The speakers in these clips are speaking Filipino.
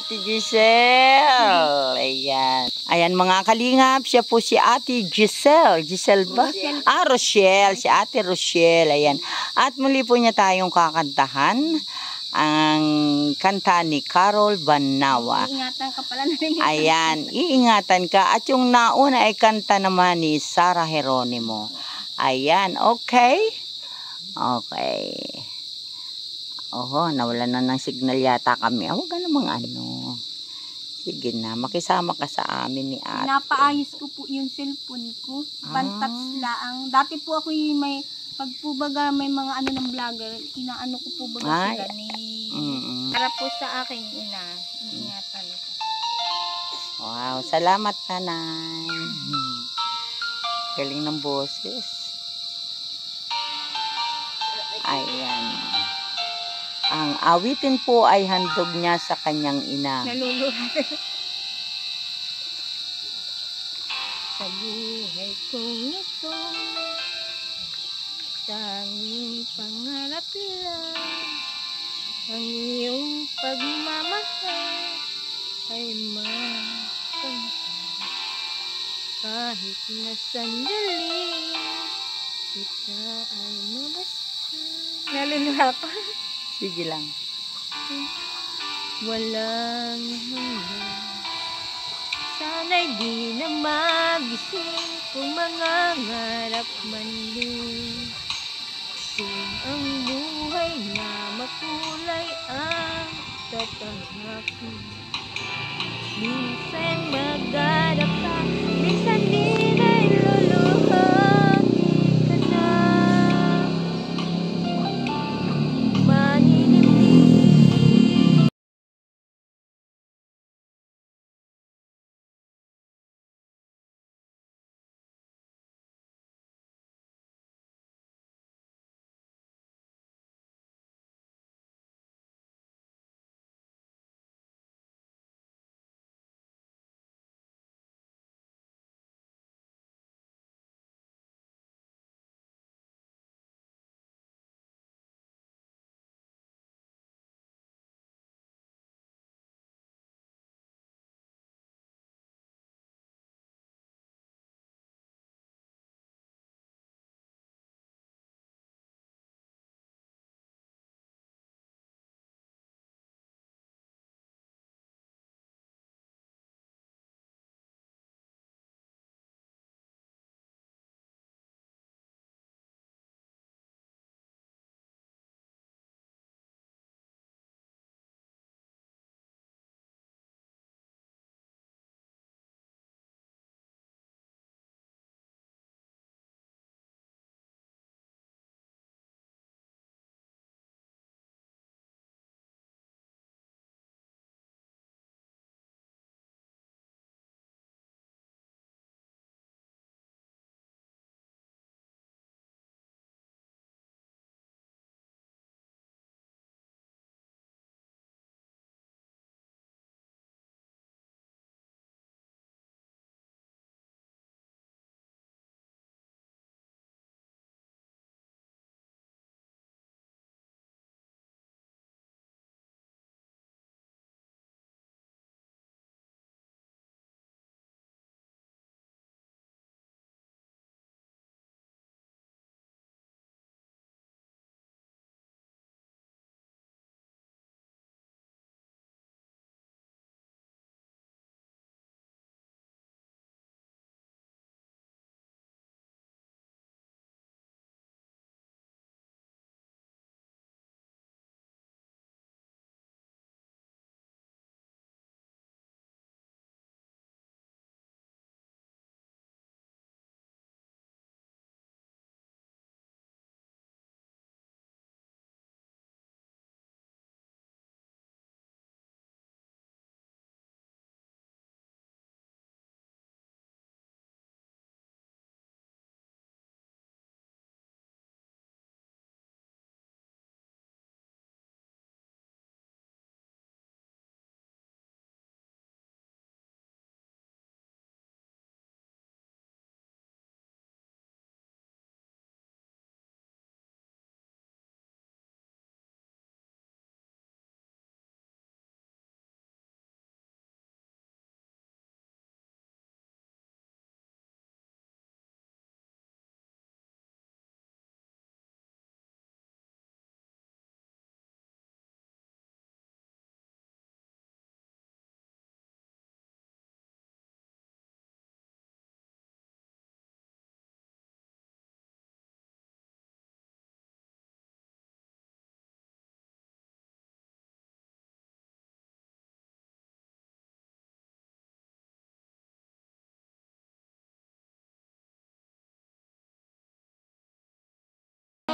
Ate Giselle. Ayan. Ayan mga kalingap, siya po si Ate Giselle. Giselle ba? Rochelle. Si Ate Rochelle. Ayan. At muli po niya tayong kakantahan ang kanta ni Carol Banawa. Iingatan ka pala na rin. Ayan, iingatan ka. At yung nauna ay kanta naman ni Sarah Geronimo. Ayan, okay? Okay. Oho, nawalan na ng signal yata kami. Huwag ka namang ano. Sige na, makisama ka sa amin ni ate. Napaayos ko po yung cellphone ko. Pantats laang. Dati po ako yung may, pag po baga may mga ano ng vlogger, inaano ko po baga sila ni... Para po sa akin, iingatan ko. Wow, salamat nanay. Galing ng boses. Ayan. Ang awitin po ay handog niya sa kanyang ina. Naluluhan. Sa buhay kong ito, tanging pangarap lang, ang iyong pagmamahal ay makanta. Kahit na sandali, kita ay mamasdan. Naluluha pa. Sige lang. Walang hanggan. Sana'y di na magising kung mangangarap man din. Kung ang buhay na makulay ang tatahakin. Minsan maghanap ka, minsan di na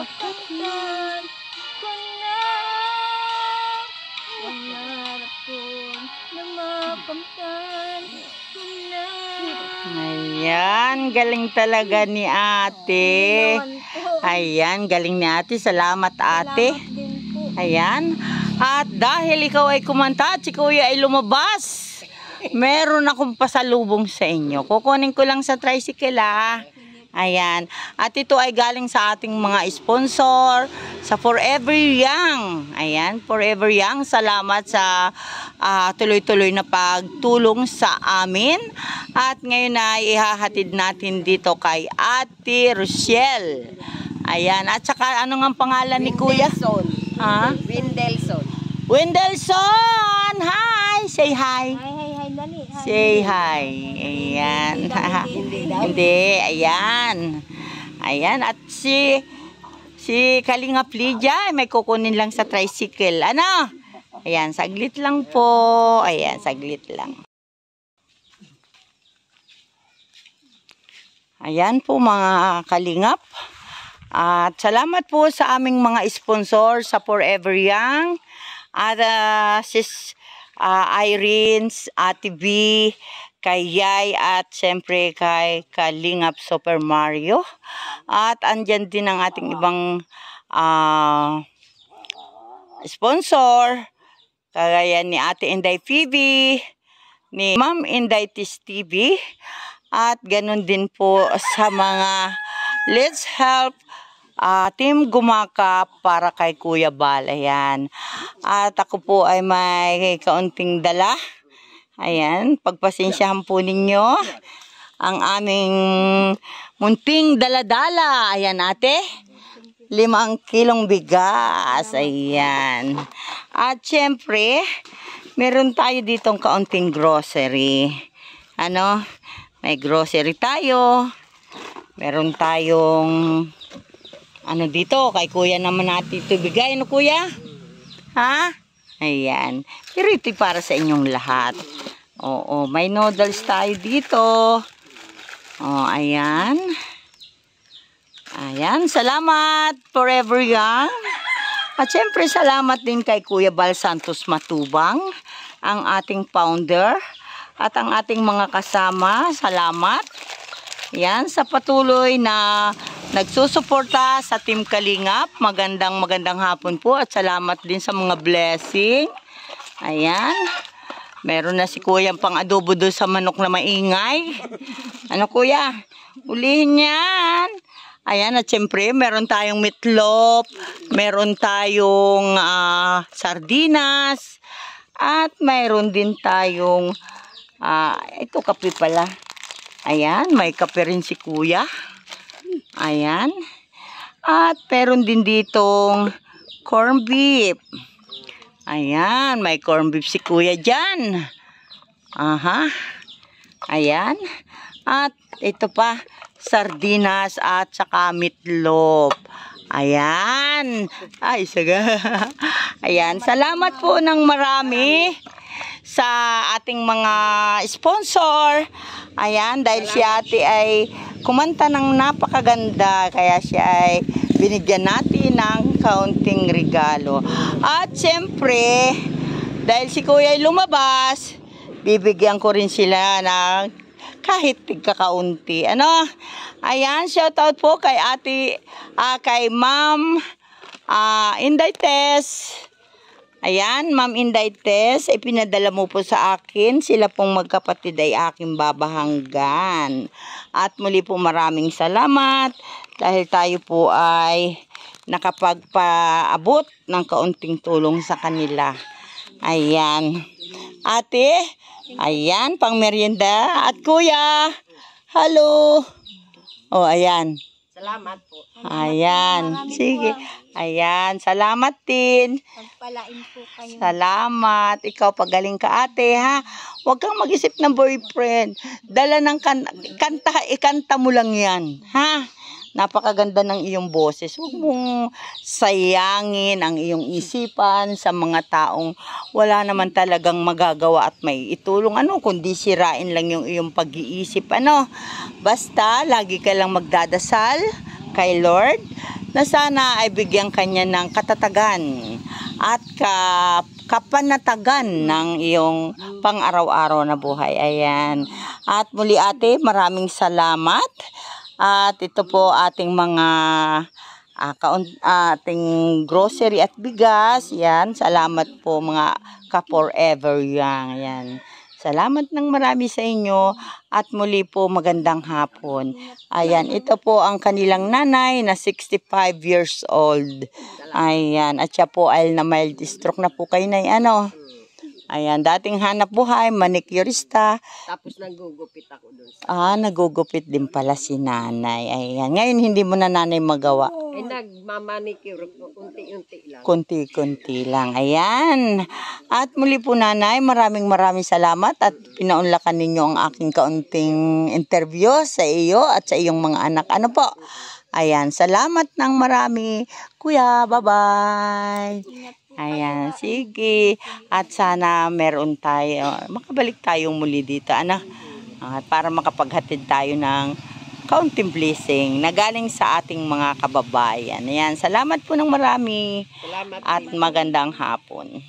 Makamtan ko na pangarap ko na makamtan ko na. Ayan, galing talaga ni ate. Ayan, galing ni ate. Salamat ate. Salamat din po. Ayan. At dahil ikaw ay kumanta at si kuya ay lumabas, meron akong pasalubong sa inyo. Kukunin ko lang sa tricycle ha. Ayan. At ito ay galing sa ating mga sponsor, sa Forever Young. Ayan, Forever Young. Salamat sa tuloy-tuloy na pagtulong sa amin. At ngayon ay ihahatid natin dito kay Ate Rochelle. Ayan. At saka ano nga pangalan ni kuya? Ha? Wendelson. Wendelson! Hi! Say hi. Hi, dali. Hi. Say hi. Ayan. Hindi, ayan. Ayan. At si Kalinga Lydia, may kukunin lang sa tricycle. Ano? Ayan, saglit lang po. Ayan, saglit lang. Ayan po mga kalingap. At salamat po sa aming mga sponsor sa Forever Young. At sis Irene, Ate B, kay Yay, at siyempre kay Kalingap Super Mario. At andyan din ang ating ibang sponsor, kagaya ni Ate Inday Phoebe, ni Ma'am Inday Tis TV, at ganun din po sa mga Let's Help Team Gumaka para kay Kuya Bal. Ayan. At ako po ay may kaunting dala. Ayan. Pagpasensyahan po ninyo ang aming munting dala-dala. Ayan ate. 5 kilong bigas. Ayan. At syempre, meron tayo ditong kaunting grocery. Ano? May grocery tayo. Meron tayong ano dito, kay kuya naman natin ito bigay. Ano kuya? Ha? Ayan. Pero ito para sa inyong lahat. Oo, may noodles tayo dito. Oh, ayan. Ayan, salamat Forever Young. At syempre salamat din kay Kuya Bal Santos Matubang, ang ating founder, at ang ating mga kasama. Salamat. Yan, sa patuloy na nagsusuporta sa Team Kalingap. Magandang hapon po at salamat din sa mga blessing. Ayan. Meron na si kuya pang adobo doon sa manok na maingay. Ano kuya? Ulihin yan. Ayan, at syempre meron tayong meatloaf, meron tayong sardinas, at mayroon din tayong ito kape pala. Ayan, may kape rin si kuya. Ayan. At meron din ditong corn beef. Ayan, may corn beef si kuya dyan. Aha. Ayan. At ito pa, sardinas at saka meatloaf. Ayan. Ay, saga. Ayan, salamat po ng marami sa ating mga sponsor. Ayan, dahil si ate ay kumanta ng napakaganda, kaya siya ay binigyan natin ng kaunting regalo. At siyempre, dahil si kuya ay lumabas, bibigyan ko rin sila ng kahit tigkakaunti. Ano? Ayan, shout out po kay ate, kay Ma'am Inday Tess. Ayan, Ma'am Inday Tess, ipinadala mo po sa akin. Sila pong magkapatid ay aking babahanggan. At muli po maraming salamat dahil tayo po ay nakapagpaabot ng kaunting tulong sa kanila. Ayan. Ate, ayan, pang merienda. At kuya, hello. Oh, ayan. Salamat po. Ayan, sige. Ayan, salamat din. Pagpalain po kayo. Salamat. Ikaw pagaling ka ate ha. Huwag kang mag-isip ng boyfriend. Dala ng kanta, ikanta mo lang yan. Ha? Napakaganda ng iyong boses. Huwag mong sayangin ang iyong isipan sa mga taong wala naman talagang magagawa at may itulong. Ano, kundi sirain lang yung iyong pag-iisip. Ano? Basta, lagi ka lang magdadasal kay Lord na sana ay bigyan kanya ng katatagan at kapanatagan ng iyong pang-araw-araw na buhay. Ayan. At muli ate, maraming salamat. At ito po ating mga ating grocery at bigas. Yan. Salamat po mga ka-forever young. Yan. Salamat ng marami sa inyo at muli po magandang hapon. Ayan, ito po ang kanilang nanay na 65 years old. Ayan, at siya po ay na mild stroke na po kayo na ano. Ayan, dating hanap buhay, manicurista. Tapos nagugupit ako dun. Nagugupit din pala si nanay. Ayan, ngayon hindi mo na nanay magawa. Ay, nagmamanicure ko, unti-unti lang. Kunti-kunti lang. Ayan. At muli po nanay, maraming salamat at pinaunlakan ninyo ang aking kaunting interview sa iyo at sa iyong mga anak. Ano po? Ayan, salamat ng marami. Kuya, bye-bye. Ayan, sige. At sana meron tayo, makabalik tayong muli dito, ano? At para makapaghatid tayo ng kaunting blessing na galing sa ating mga kababayan. Ayan, salamat po ng marami. Salamat. At magandang hapon.